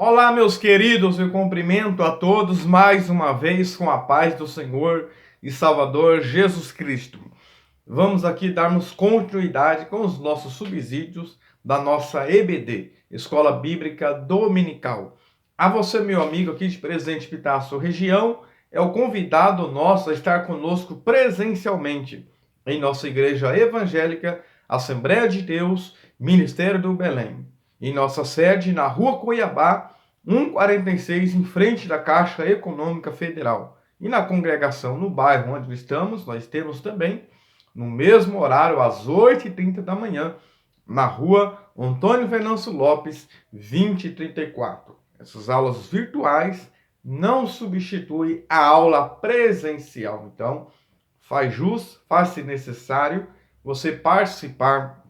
Olá, meus queridos, eu cumprimento a todos mais uma vez com a paz do Senhor e Salvador Jesus Cristo. Vamos aqui darmos continuidade com os nossos subsídios da nossa EBD, Escola Bíblica Dominical. A você, meu amigo aqui de Presidente Pitácio região, é o convidado nosso a estar conosco presencialmente em nossa igreja evangélica, Assembleia de Deus, Ministério do Belém. Em nossa sede na Rua Cuiabá, 146, em frente da Caixa Econômica Federal. E na congregação no bairro onde estamos, nós temos também, no mesmo horário, às 8h30 da manhã, na Rua Antônio Venâncio Lopes, 2034. Essas aulas virtuais não substituem a aula presencial. Então, faz jus, faz-se necessário você participar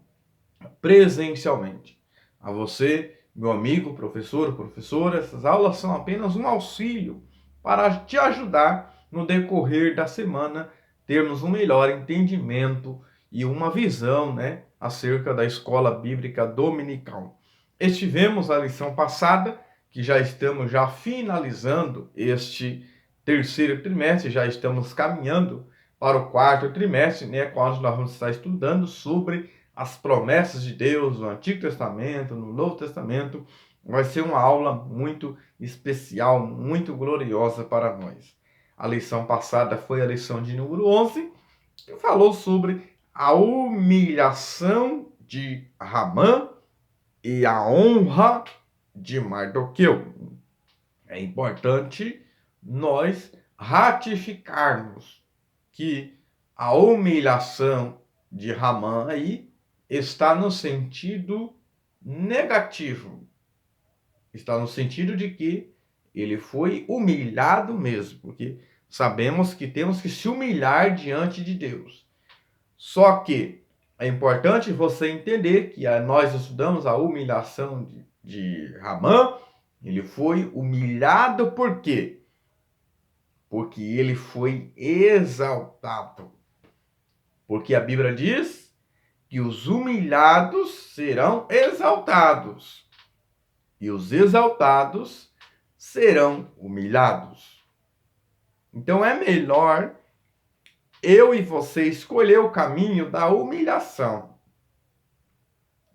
presencialmente. A você, meu amigo, professor, professora, essas aulas são apenas um auxílio para te ajudar no decorrer da semana termos um melhor entendimento e uma visão, acerca da escola bíblica dominical. Estivemos a lição passada, que já estamos finalizando este terceiro trimestre, já estamos caminhando para o quarto trimestre, quando nós vamos estar estudando sobre as promessas de Deus no Antigo Testamento, no Novo Testamento. Vai ser uma aula muito especial, muito gloriosa para nós. A lição passada foi a lição de número 11, que falou sobre a humilhação de Ramã e a honra de Mardoqueu. É importante nós ratificarmos que a humilhação de Ramã aí está no sentido negativo. Está no sentido de que ele foi humilhado mesmo, porque sabemos que temos que se humilhar diante de Deus. Só que é importante você entender que nós estudamos a humilhação de Ramã. Ele foi humilhado por quê? Porque ele foi exaltado. Porque a Bíblia diz que os humilhados serão exaltados e os exaltados serão humilhados. Então é melhor eu e você escolher o caminho da humilhação,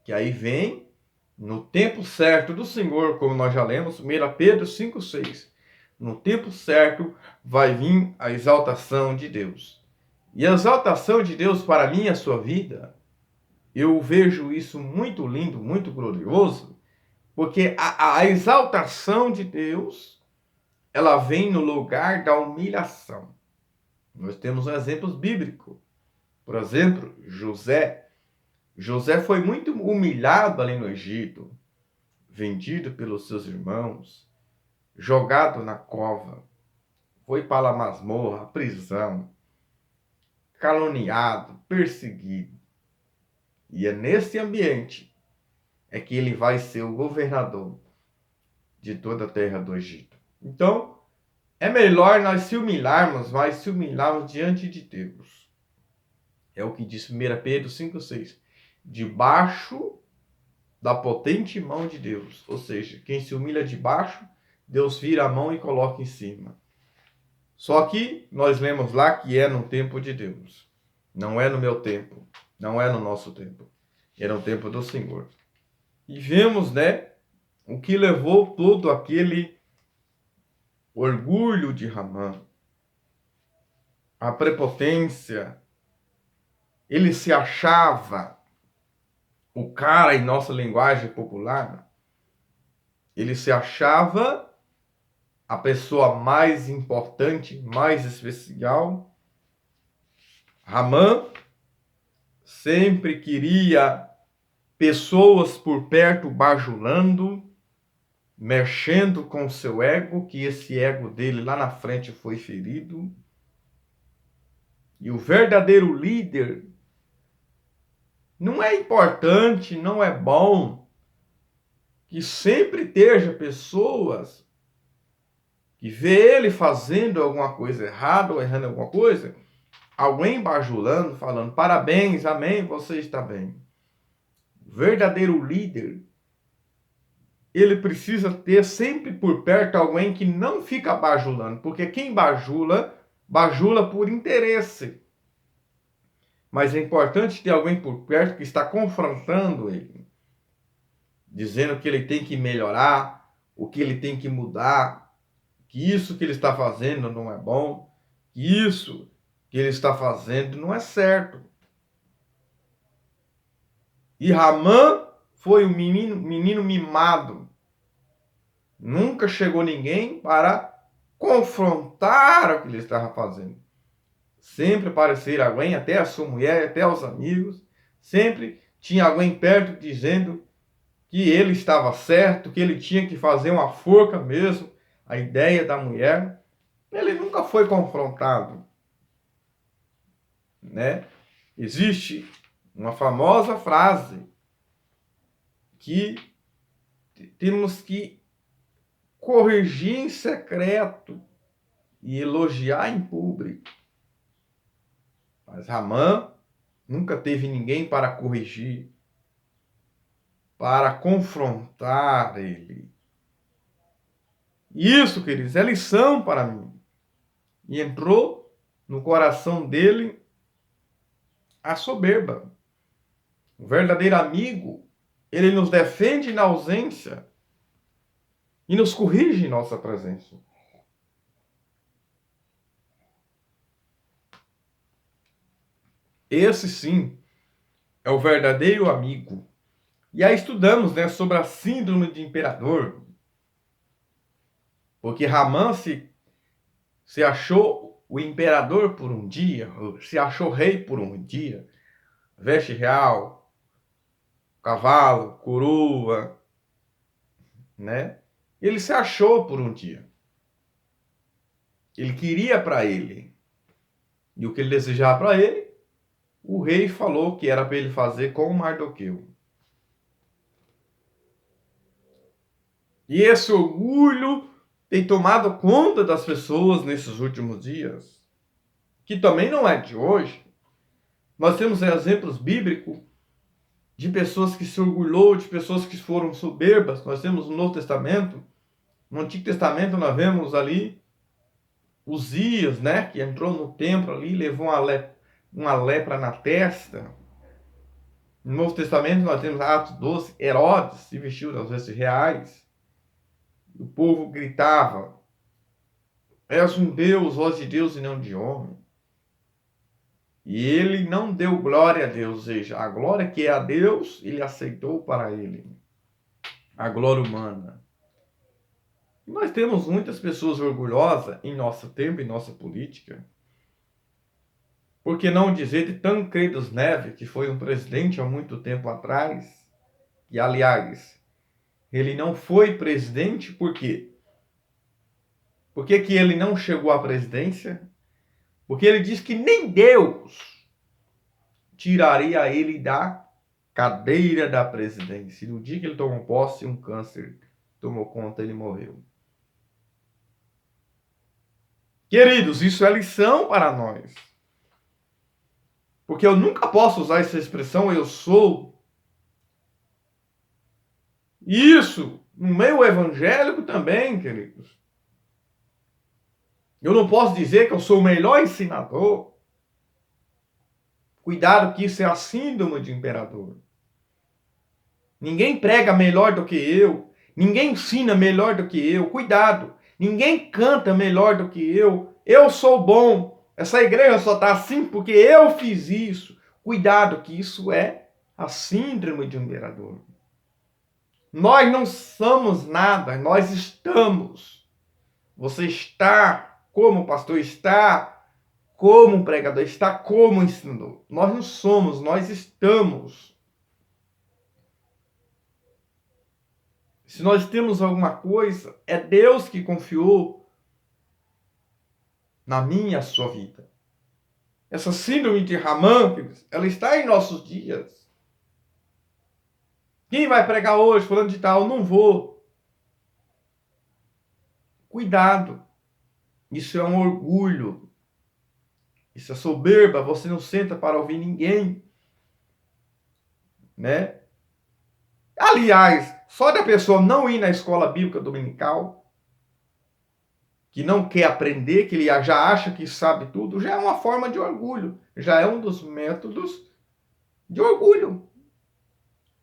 que aí vem no tempo certo do Senhor, como nós já lemos, 1 Pedro 5,6. No tempo certo vai vir a exaltação de Deus. E a exaltação de Deus para mim e a sua vida, eu vejo isso muito lindo, muito glorioso, porque a exaltação de Deus, ela vem no lugar da humilhação. Nós temos exemplos bíblicos. Por exemplo, José. José foi muito humilhado ali no Egito, vendido pelos seus irmãos, jogado na cova, foi para a masmorra, a prisão, caluniado, perseguido. E é nesse ambiente é que ele vai ser o governador de toda a terra do Egito. Então, é melhor nós se humilharmos, mas se humilharmos diante de Deus. É o que diz 1 Pedro 5,6. Debaixo da potente mão de Deus. Ou seja, quem se humilha debaixo, Deus vira a mão e coloca em cima. Só que nós lemos lá que é no tempo de Deus. Não é no meu tempo. Não é no nosso tempo. É no tempo do Senhor. E vemos, o que levou todo aquele orgulho de Ramã. A prepotência. Ele se achava o cara, em nossa linguagem popular, ele se achava a pessoa mais importante, mais especial. Ramã sempre queria pessoas por perto bajulando, mexendo com o seu ego, que esse ego dele lá na frente foi ferido. E o verdadeiro líder não é importante, não é bom que sempre esteja pessoas que vê ele fazendo alguma coisa errada ou errando alguma coisa, alguém bajulando, falando parabéns, amém, você está bem. O verdadeiro líder, ele precisa ter sempre por perto alguém que não fica bajulando, porque quem bajula, bajula por interesse. Mas é importante ter alguém por perto que está confrontando ele, dizendo que ele tem que melhorar, o que ele tem que mudar, que isso que ele está fazendo não é bom, que isso que ele está fazendo não é certo. E Ramã foi um menino mimado. Nunca chegou ninguém para confrontar o que ele estava fazendo. Sempre aparecia alguém, até a sua mulher, até os amigos, sempre tinha alguém perto dizendo que ele estava certo, que ele tinha que fazer uma forca mesmo, a ideia da mulher. Ele nunca foi confrontado, né? Existe uma famosa frase que temos que corrigir em secreto e elogiar em público. Mas Ramã nunca teve ninguém para corrigir, para confrontar ele. Isso, queridos, é lição para mim. E entrou no coração dele a soberba. O verdadeiro amigo, ele nos defende na ausência e nos corrige em nossa presença. Esse sim é o verdadeiro amigo. E aí estudamos, né, sobre a síndrome de imperador. Porque Ramã se achou o imperador por um dia, se achou rei por um dia. Veste real, cavalo, coroa, né? Ele se achou por um dia. Ele queria para ele. E o que ele desejava para ele, o rei falou que era para ele fazer com Mardoqueu. E esse orgulho tem tomado conta das pessoas nesses últimos dias, que também não é de hoje. Nós temos exemplos bíblicos de pessoas que se orgulhou, de pessoas que foram soberbas. Nós temos no Novo Testamento, no Antigo Testamento nós vemos ali Uzias, né, que entrou no templo ali, levou uma lepra na testa. No Novo Testamento nós temos Atos 12, Herodes se vestiu das vestes reais. O povo gritava: és um Deus, voz de Deus e não de homem. E ele não deu glória a Deus, ou seja, a glória que é a Deus, ele aceitou para ele. A glória humana. E nós temos muitas pessoas orgulhosas em nosso tempo, em nossa política. Por que não dizer de Tancredo Neves, que foi um presidente há muito tempo atrás, e aliás, ele não foi presidente por quê? Por que ele não chegou à presidência? Porque ele disse que nem Deus tiraria ele da cadeira da presidência. E no dia que ele tomou posse, um câncer tomou conta, ele morreu. Queridos, isso é lição para nós. Porque eu nunca posso usar essa expressão, eu sou. Isso, no meio evangélico também, queridos. Eu não posso dizer que eu sou o melhor ensinador. Cuidado que isso é a síndrome de imperador. Ninguém prega melhor do que eu. Ninguém ensina melhor do que eu. Cuidado. Ninguém canta melhor do que eu. Eu sou bom. Essa igreja só está assim porque eu fiz isso. Cuidado que isso é a síndrome de imperador. Nós não somos nada. Nós estamos. Você está como pastor está. Como pregador, está como ensinador. Nós não somos, nós estamos. Se nós temos alguma coisa, é Deus que confiou na minha e a sua vida. Essa síndrome de Ramã, ela está em nossos dias. Quem vai pregar hoje, falando de tal? Não vou. Cuidado. Isso é um orgulho. Isso é soberba, você não senta para ouvir ninguém, né? Aliás, Só da pessoa não ir na escola bíblica dominical, que não quer aprender, que ele já acha que sabe tudo, já é uma forma de orgulho. Já é um dos métodos de orgulho.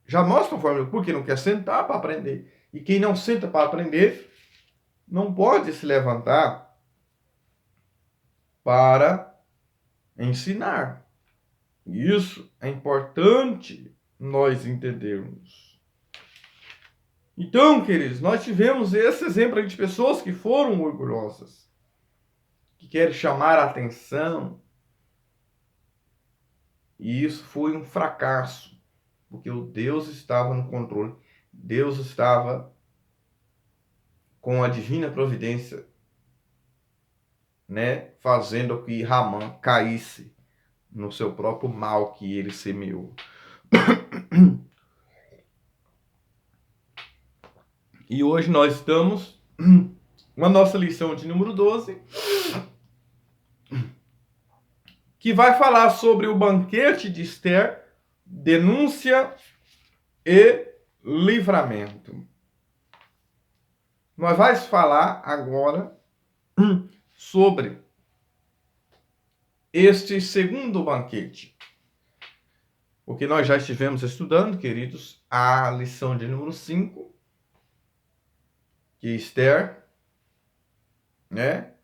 Já mostra uma forma, porque não quer sentar para aprender. E quem não senta para aprender, não pode se levantar para ensinar. Isso é importante nós entendermos. Então, queridos, nós tivemos esse exemplo de pessoas que foram orgulhosas, que querem chamar a atenção. E isso foi um fracasso, porque o Deus estava no controle. Deus estava com a divina providência, né, fazendo que Ramã caísse no seu próprio mal que ele semeou. E hoje nós estamos na nossa lição de número 12, que vai falar sobre o banquete de Esther, denúncia e livramento. Nós vamos falar agora sobre este segundo banquete. Porque nós já estivemos estudando, queridos, a lição de número 5, que Esther, né,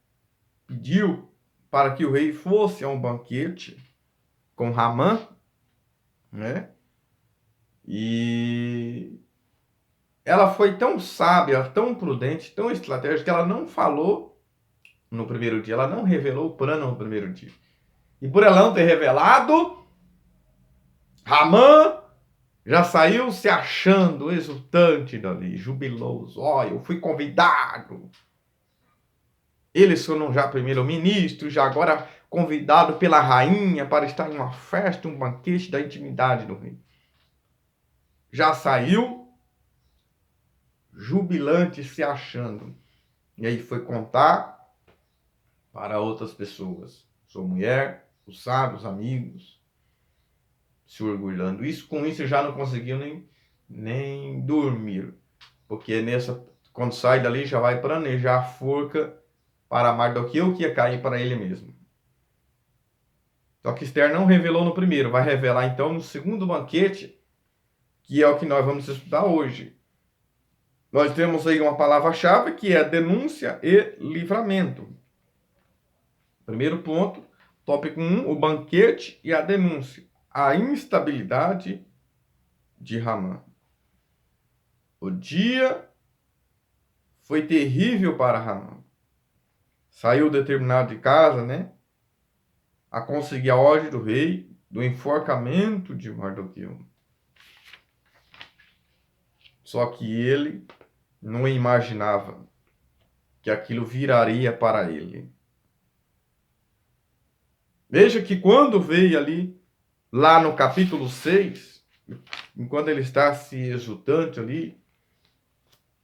pediu para que o rei fosse a um banquete com Ramã, né? E ela foi tão sábia, tão prudente, tão estratégica, que ela não falou no primeiro dia, ela não revelou o plano no primeiro dia. E por ela não ter revelado, Ramã já saiu se achando exultante dali, jubiloso. Olha, eu fui convidado. Eles foram já primeiro-ministro, já agora convidado pela rainha para estar em uma festa, um banquete da intimidade do rei. Já saiu jubilante, se achando. E aí foi contar para outras pessoas. Sua mulher, os sábios, amigos, se orgulhando. Com isso já não conseguiu nem dormir. Porque quando sai dali já vai planejar a forca para Mardoqueu, que ia cair para ele mesmo. Só que Esther não revelou no primeiro, vai revelar então no segundo banquete, que é o que nós vamos estudar hoje. Nós temos aí uma palavra-chave que é denúncia e livramento. Primeiro ponto, tópico 1, o banquete e a denúncia. A instabilidade de Ramã. O dia foi terrível para Ramã. Saiu determinado de casa, né? A conseguir a ordem do rei do enforcamento de Mardoqueu. Só que ele não imaginava que aquilo viraria para ele. Veja que quando veio ali, lá no capítulo 6, enquanto ele está se exultante ali,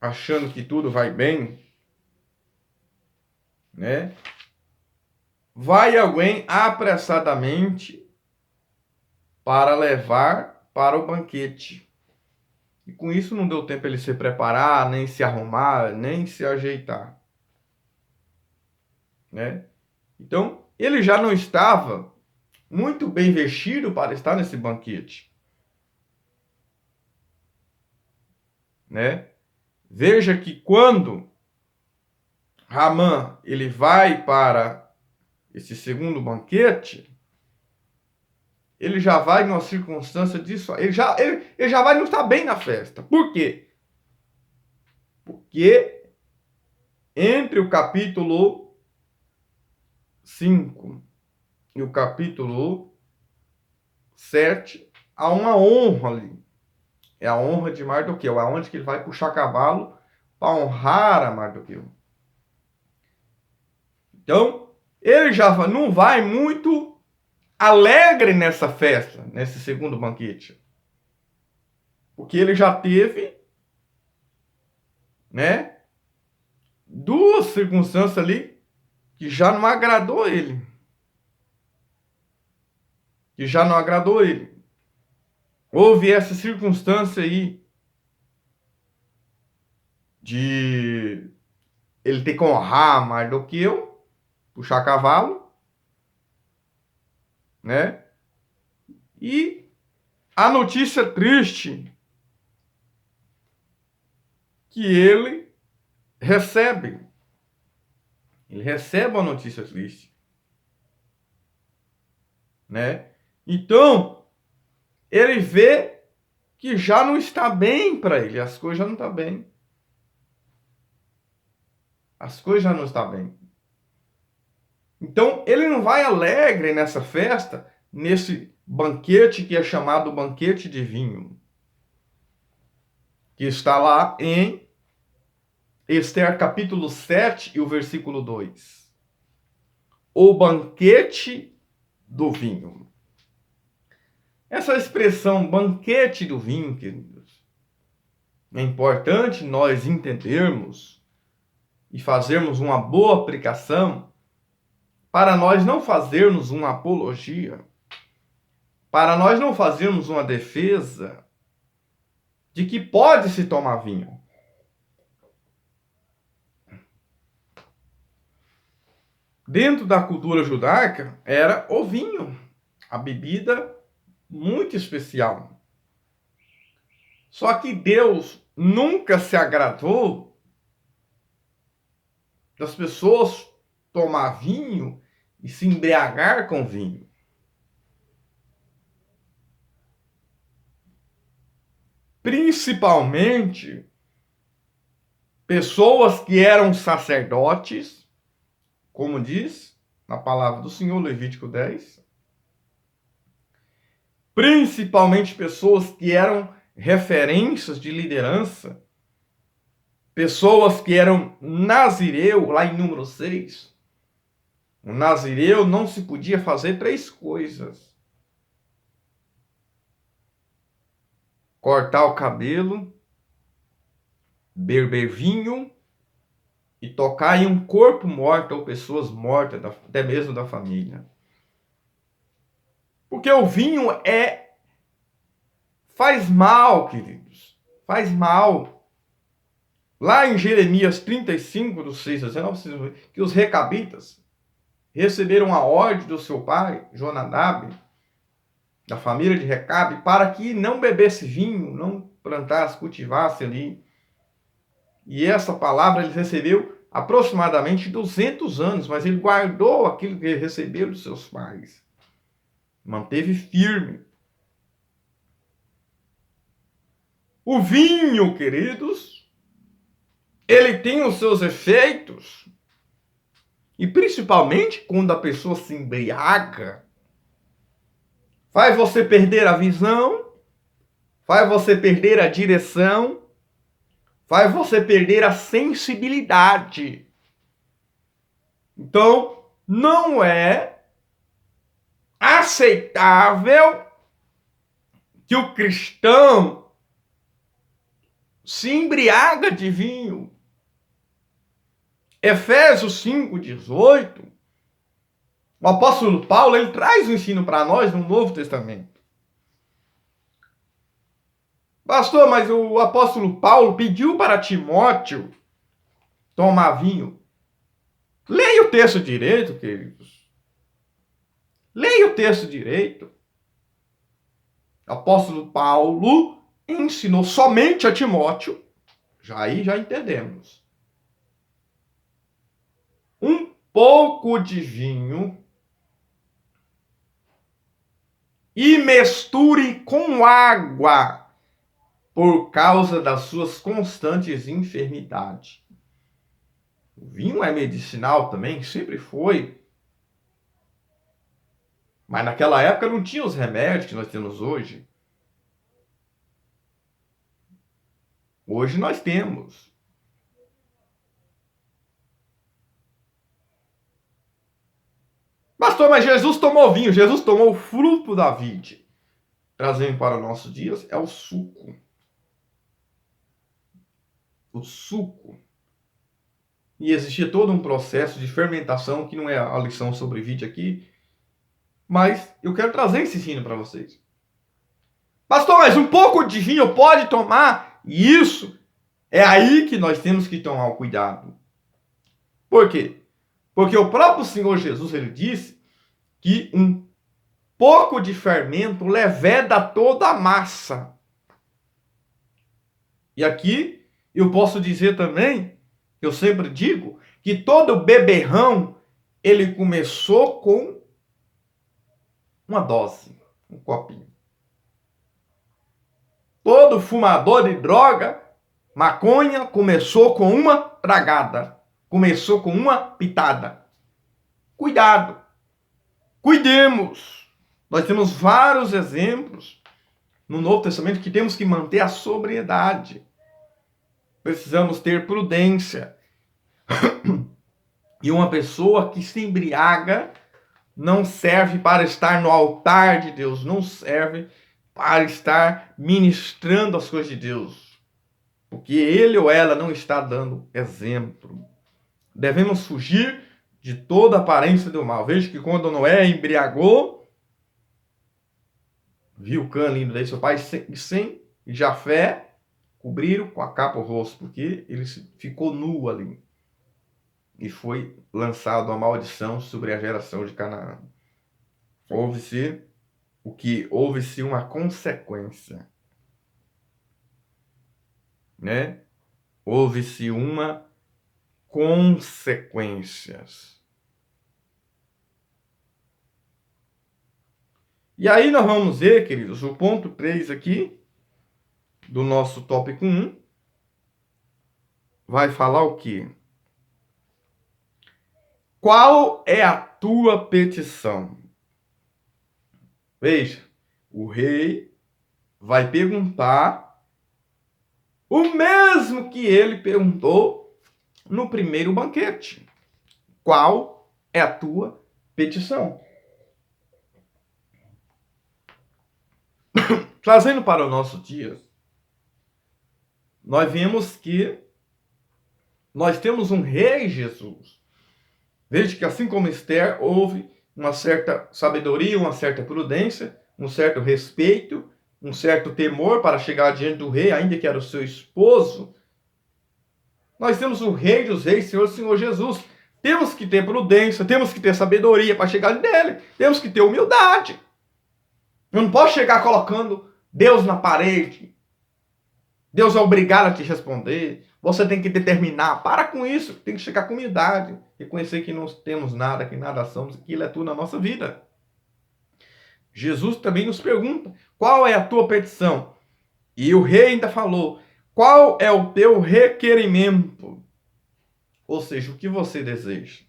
achando que tudo vai bem, né? Vai alguém apressadamente para levar para o banquete. E com isso não deu tempo ele se preparar, nem se arrumar, nem se ajeitar, né? Então, ele já não estava muito bem vestido para estar nesse banquete, né? Veja que quando Ramã ele vai para esse segundo banquete, ele já vai numa circunstância disso, ele já vai não estar bem na festa. Por quê? Porque entre o capítulo 5 e o capítulo 7 há uma honra ali. É a honra de Mardoqueu, aonde que ele vai puxar cavalo para honrar a Mardoqueu. Então, ele já não vai muito alegre nessa festa, nesse segundo banquete. Porque ele já teve, né, duas circunstâncias ali que já não agradou ele. Que já não agradou ele. Houve essa circunstância aí de ele ter que honrar mais do que eu, puxar cavalo, né? E a notícia triste que ele recebe. Ele recebe uma notícia triste, né? Então, ele vê que já não está bem para ele, as coisas já não estão bem. As coisas já não estão bem. Então, ele não vai alegre nessa festa, nesse banquete que é chamado banquete de vinho, que está lá em Ester capítulo 7 e o versículo 2. O banquete do vinho. Essa expressão banquete do vinho, queridos, é importante nós entendermos e fazermos uma boa aplicação para nós não fazermos uma apologia, para nós não fazermos uma defesa de que pode se tomar vinho. Dentro da cultura judaica era o vinho, a bebida muito especial. Só que Deus nunca se agradou das pessoas tomar vinho e se embriagar com vinho. Principalmente pessoas que eram sacerdotes, como diz na palavra do Senhor, Levítico 10. Principalmente pessoas que eram referências de liderança, pessoas que eram nazireu, lá em número 6. O nazireu não se podia fazer 3 coisas: cortar o cabelo, beber vinho e tocar em um corpo morto ou pessoas mortas, até mesmo da família. Porque o vinho faz mal, queridos. Faz mal. Lá em Jeremias 35, do 6 a 19, que os recabitas receberam a ordem do seu pai, Jonadab, da família de Recabe, para que não bebesse vinho, não plantasse, cultivasse ali. E essa palavra ele recebeu aproximadamente 200 anos, mas ele guardou aquilo que ele recebeu dos seus pais. Manteve firme. O vinho, queridos, ele tem os seus efeitos. E principalmente quando a pessoa se embriaga, faz você perder a visão, faz você perder a direção, faz você perder a sensibilidade. Então, não é aceitável que o cristão se embriaga de vinho. Efésios 5:18, o apóstolo Paulo ele traz o ensino para nós no Novo Testamento. Pastor, mas o apóstolo Paulo pediu para Timóteo tomar vinho. Leia o texto direito, queridos. Leia o texto direito. O apóstolo Paulo ensinou somente a Timóteo, já entendemos. Um pouco de vinho e misture com água por causa das suas constantes enfermidades. O vinho é medicinal também, sempre foi. Mas naquela época não tinha os remédios que nós temos hoje. Hoje nós temos. Pastor, mas Jesus tomou vinho, Jesus tomou o fruto da vide. Trazendo para os nossos dias é o suco. O suco. E existia todo um processo de fermentação, que não é a lição sobre vide aqui, mas eu quero trazer esse ensino para vocês. Pastor, mas um pouco de vinho pode tomar? E isso É aí que nós temos que tomar o cuidado. Por quê? Porque o próprio Senhor Jesus, ele disse que um pouco de fermento leveda toda a massa. E aqui eu posso dizer também, eu sempre digo, que todo beberrão, ele começou com uma dose, um copinho. Todo fumador de droga, maconha, começou com uma tragada. Começou com uma pitada. Cuidado. Cuidemos. Nós temos vários exemplos no Novo Testamento que temos que manter a sobriedade. Precisamos ter prudência. E uma pessoa que se embriaga não serve para estar no altar de Deus, não serve para estar ministrando as coisas de Deus, porque ele ou ela não está dando exemplo. Devemos fugir de toda aparência do mal. Veja que quando Noé embriagou, viu Cã lindo daí, seu pai e Sem e Jafé cobriram com a capa o rosto, porque ele ficou nu ali. E foi lançado uma maldição sobre a geração de Canaã. Houve-se uma consequência, né? Houve-se uma consequências. E aí nós vamos ver, queridos, o ponto 3 aqui do nosso tópico 1 vai falar o quê? Qual é a tua petição? Veja, o rei vai perguntar o mesmo que ele perguntou no primeiro banquete. Qual é a tua petição? Trazendo para o nosso dia, nós vemos que nós temos um rei Jesus. Veja que assim como Esther, houve uma certa sabedoria, uma certa prudência, um certo respeito, um certo temor para chegar diante do rei, ainda que era o seu esposo. Nós temos o rei dos reis, Senhor Jesus. Temos que ter prudência, temos que ter sabedoria para chegar nele. Temos que ter humildade. Eu não posso chegar colocando Deus na parede. Deus é obrigado a te responder. Você tem que determinar. Para com isso. Tem que chegar com humildade. Reconhecer que não temos nada, que nada somos, que aquilo é tudo na nossa vida. Jesus também nos pergunta, qual é a tua petição? E o rei ainda falou, qual é o teu requerimento? Ou seja, o que você deseja.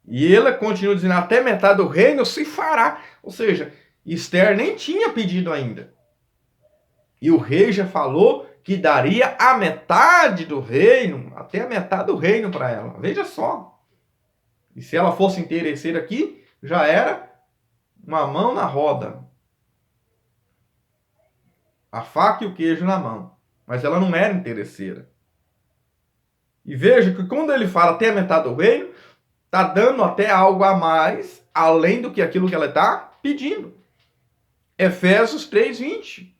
E ele continua dizendo, até metade do reino se fará. Ou seja, Esther nem tinha pedido ainda. E o rei já falou que daria a metade do reino, até a metade do reino para ela. Veja só. E se ela fosse interesseira aqui, já era uma mão na roda. A faca e o queijo na mão. Mas ela não era interesseira. E veja que quando ele fala até a metade do reino, está dando até algo a mais, além do que aquilo que ela está pedindo. Efésios 3:20.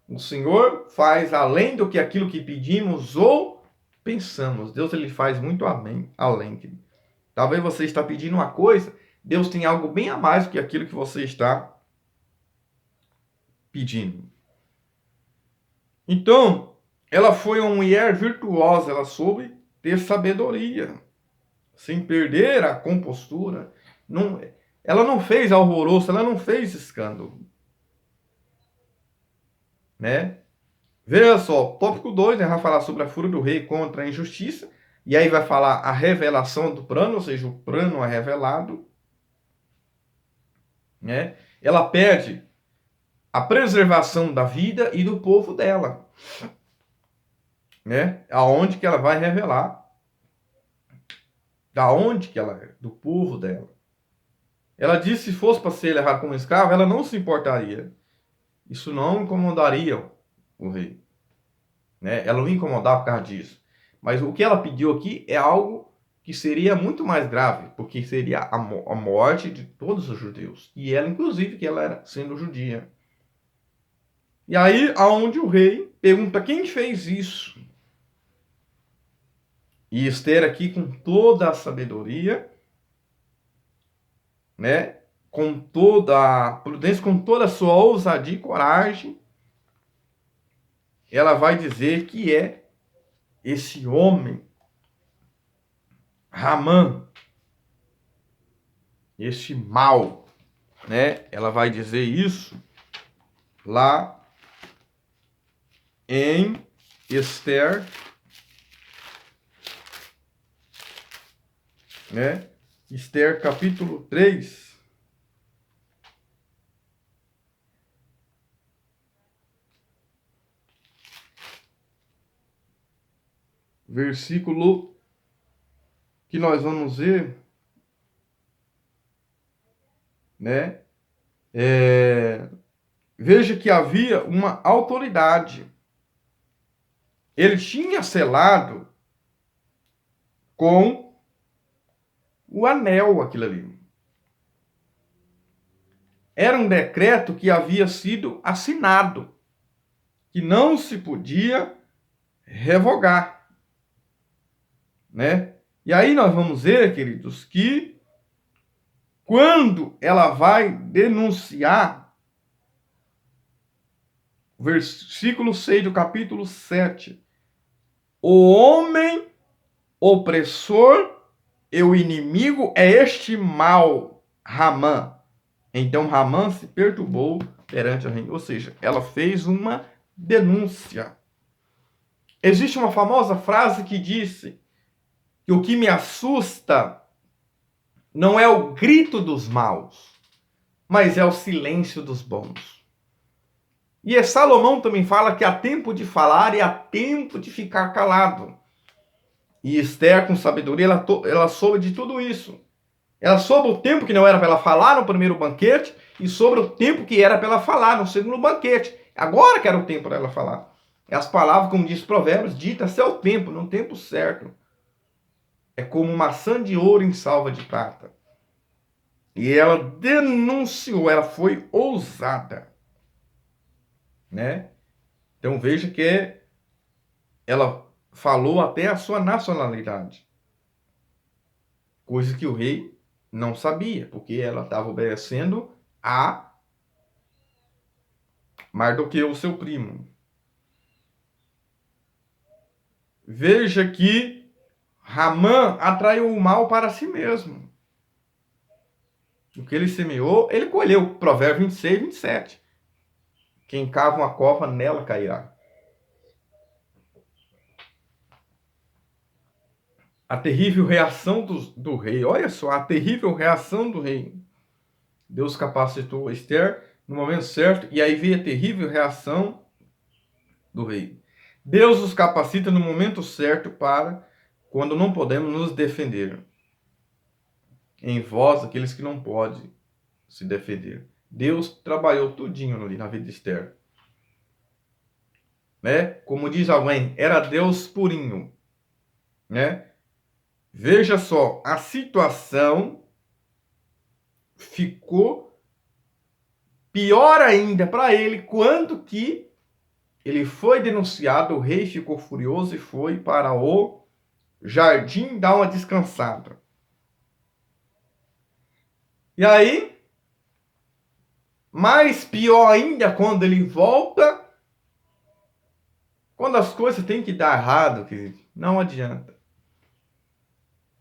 O Senhor faz além do que aquilo que pedimos ou pensamos. Deus ele faz muito além. Talvez você está pedindo uma coisa, Deus tem algo bem a mais do que aquilo que você está pedindo. Então, ela foi uma mulher virtuosa, ela soube ter sabedoria, sem perder a compostura. Ela não fez alvoroço, ela não fez escândalo. Né? Veja só, tópico 2, né, vai falar sobre a fúria do rei contra a injustiça, e aí vai falar a revelação do plano, ou seja, o plano é revelado. Né? Ela pede a preservação da vida e do povo dela. Né? Aonde que ela vai revelar da onde que ela é, do povo dela. Ela disse que se fosse para ser levada como escravo, ela não se importaria. Isso não incomodaria o rei. Né? Ela não ia incomodar por causa disso. Mas o que ela pediu aqui é algo que seria muito mais grave, porque seria a morte de todos os judeus. E ela, inclusive, que ela era sendo judia. E aí, aonde o rei pergunta quem fez isso? E Esther aqui com toda a sabedoria, né? Com toda a prudência, com toda a sua ousadia e coragem, ela vai dizer que é esse homem, Ramã, esse mal, né? Ela vai dizer isso lá em Esther, né? Esther capítulo 3, versículo que nós vamos ver, né? Veja que havia uma autoridade. Ele tinha selado com o anel aquilo ali. Era um decreto que havia sido assinado, que não se podia revogar, né? E aí nós vamos ver, queridos, que quando ela vai denunciar, versículo 6 do capítulo 7, o homem opressor e o inimigo é este mal, Ramã. Então Ramã se perturbou perante a rainha, ou seja, ela fez uma denúncia. Existe uma famosa frase que disse que o que me assusta não é o grito dos maus, mas é o silêncio dos bons. E Salomão também fala que há tempo de falar e há tempo de ficar calado. E Esther, com sabedoria, ela soube de tudo isso. Ela soube o tempo que não era para ela falar no primeiro banquete e sobre o tempo que era para ela falar no segundo banquete. Agora que era o tempo para ela falar. As palavras, como diz Provérbios, ditas ao tempo, no tempo certo. É como maçã de ouro em salva de prata. E ela denunciou, ela foi ousada, né? Então veja que ela falou até a sua nacionalidade. Coisa que o rei não sabia, porque ela estava obedecendo a Mardoqueu, seu primo. Veja que Ramã atraiu o mal para si mesmo. O que ele semeou, ele colheu. Provérbio 26, 27. Quem cava uma cova, nela cairá. A terrível reação do rei. Olha só, a terrível reação do rei. Deus capacitou Esther no momento certo, e aí veio a terrível reação do rei. Deus nos capacita no momento certo para quando não podemos nos defender. Em vós, aqueles que não podem se defender. Deus trabalhou tudinho ali na vida de Esther. Né? Como diz alguém, era Deus purinho. Né? Veja só, a situação ficou pior ainda para ele quando que ele foi denunciado, o rei ficou furioso e foi para o jardim dar uma descansada. E aí, mais pior ainda quando ele volta, quando as coisas têm que dar errado, querido, não adianta.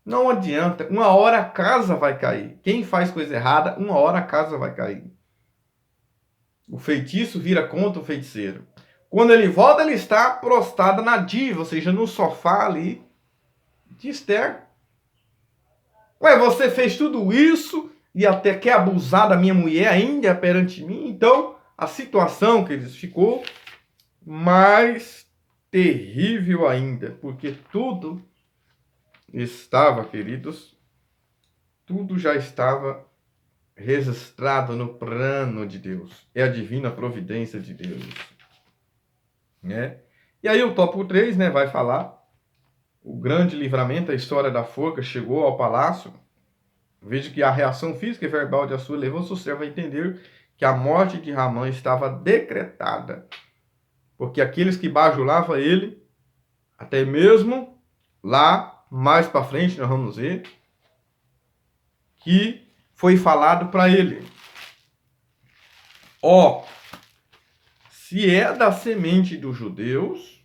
Não adianta. Uma hora a casa vai cair. Quem faz coisa errada, uma hora a casa vai cair. O feitiço vira contra o feiticeiro. Quando ele volta, ele está prostrado na diva, ou seja, no sofá ali de Esther. Ué, você fez tudo isso e até quer abusar da minha mulher ainda perante mim? Então, a situação, queridos, ficou mais terrível ainda, porque tudo estava, queridos, tudo já estava registrado no plano de Deus. É a divina providência de Deus. Né? E aí o tópico 3, né, vai falar o grande livramento, a história da forca chegou ao palácio. Veja que a reação física e verbal de Assur levou seu servo a entender que a morte de Ramã estava decretada, porque aqueles que bajulavam ele, até mesmo lá mais para frente nós vamos ver que foi falado para ele: ó, se é da semente dos judeus,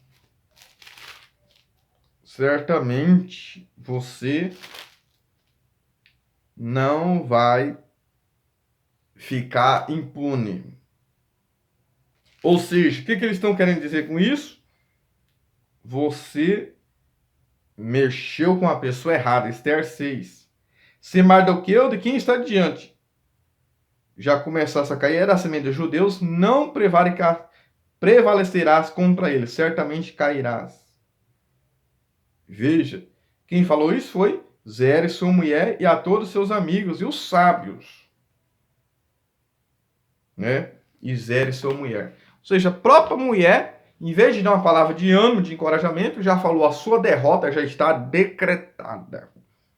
certamente você não vai ficar impune. Ou seja, o que eles estão querendo dizer com isso? Você mexeu com a pessoa errada. Esther 6. Se Mardoqueu, de quem está diante, já começasse a cair, era a semente dos judeus, não prevalecerás contra ele, certamente cairás. Veja, quem falou isso foi Zeres, sua mulher, e a todos seus amigos e os sábios. Né? E Zeres, sua mulher. Ou seja, a própria mulher, em vez de dar uma palavra de ânimo, de encorajamento, já falou: a sua derrota já está decretada.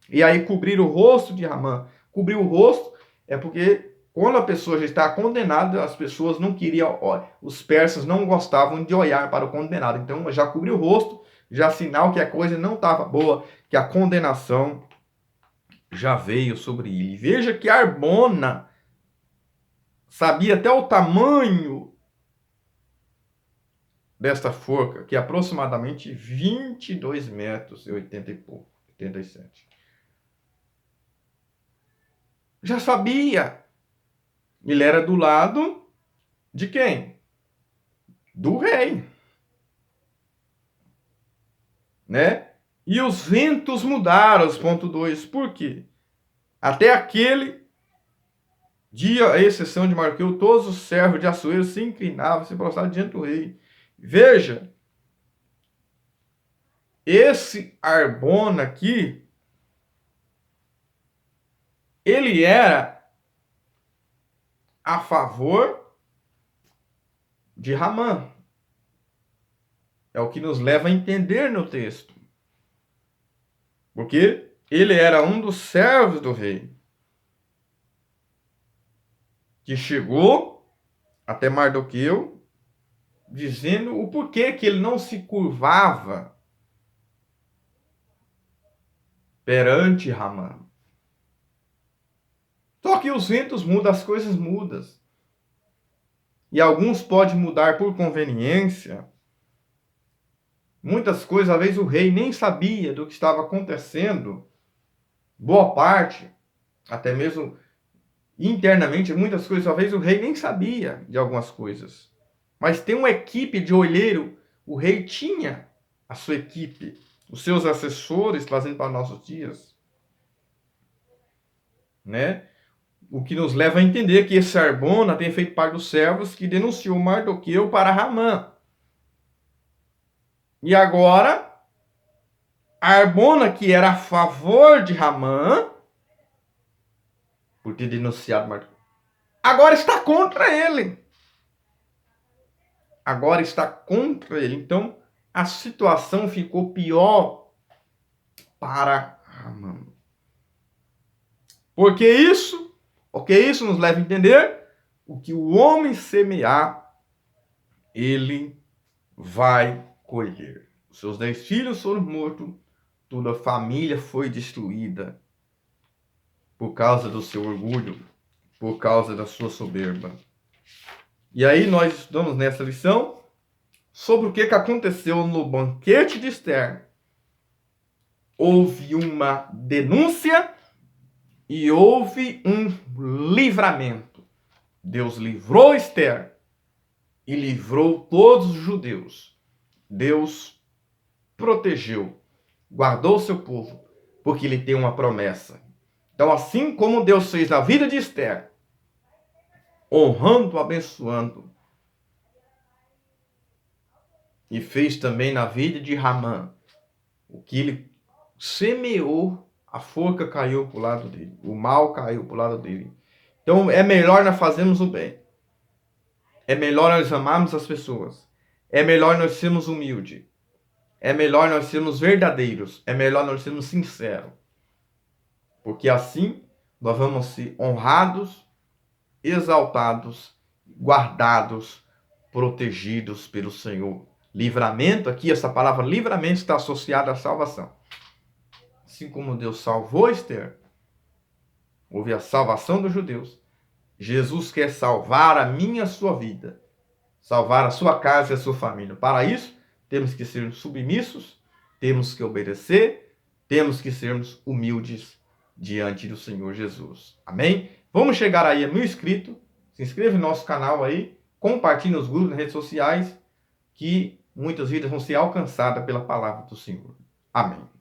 E aí cobrir o rosto de Ramã. Cobrir o rosto é porque quando a pessoa já está condenada, as pessoas não queriam, os persas não gostavam de olhar para o condenado. Então já cobriu o rosto, já sinal que a coisa não estava boa, que a condenação já veio sobre ele. Veja que Harbona sabia até o tamanho desta forca, que é aproximadamente 22 metros e 80 e pouco, 87. Já sabia. Ele era do lado de quem? Do rei. Né? E os ventos mudaram, ponto 2. Por quê? Até aquele dia, a exceção de Mardoqueu, todos os servos de Assuero se inclinavam, se prostravam diante do rei. Veja, esse Harbona aqui, ele era a favor de Ramã. É o que nos leva a entender no texto. Porque ele era um dos servos do rei, que chegou até Mardoqueu, dizendo o porquê que ele não se curvava perante Ramã. Só que os ventos mudam, as coisas mudam. E alguns podem mudar por conveniência. Muitas coisas, às vezes, o rei nem sabia do que estava acontecendo. Boa parte, até mesmo internamente, muitas coisas, às vezes, o rei nem sabia de algumas coisas. Mas tem uma equipe de olheiro. O rei tinha a sua equipe, os seus assessores, trazendo para nossos dias. Né? O que nos leva a entender que esse Harbona tem feito parte dos servos que denunciou Mardoqueu para Ramã. E agora, Harbona, que era a favor de Ramã, por ter denunciado Mardoqueu, agora está contra ele. Agora está contra ele. Então, a situação ficou pior para Ramã. Porque isso nos leva a entender o que o homem semear, ele vai colher. Os seus 10 filhos foram mortos, toda a família foi destruída por causa do seu orgulho, por causa da sua soberba. E aí nós estudamos nessa lição sobre o que aconteceu no banquete de Esther. Houve uma denúncia e houve um livramento. Deus livrou Esther e livrou todos os judeus. Deus protegeu, guardou seu povo, porque ele tem uma promessa. Então, assim como Deus fez na vida de Esther, honrando, abençoando, e fez também na vida de Ramã, o que ele semeou, a forca caiu para o lado dele, o mal caiu para o lado dele. Então, é melhor nós fazermos o bem. É melhor nós amarmos as pessoas. É melhor nós sermos humildes. É melhor nós sermos verdadeiros. É melhor nós sermos sinceros. Porque assim nós vamos ser honrados, exaltados, guardados, protegidos pelo Senhor. Livramento, aqui essa palavra livramento está associada à salvação. Assim como Deus salvou Esther, houve a salvação dos judeus. Jesus quer salvar a minha e a sua vida, salvar a sua casa e a sua família. Para isso, temos que ser submissos, temos que obedecer, temos que sermos humildes diante do Senhor Jesus. Amém? Vamos chegar aí a 1000 inscritos. Se inscreva no nosso canal aí, compartilhe nos grupos, nas redes sociais, que muitas vidas vão ser alcançadas pela palavra do Senhor. Amém.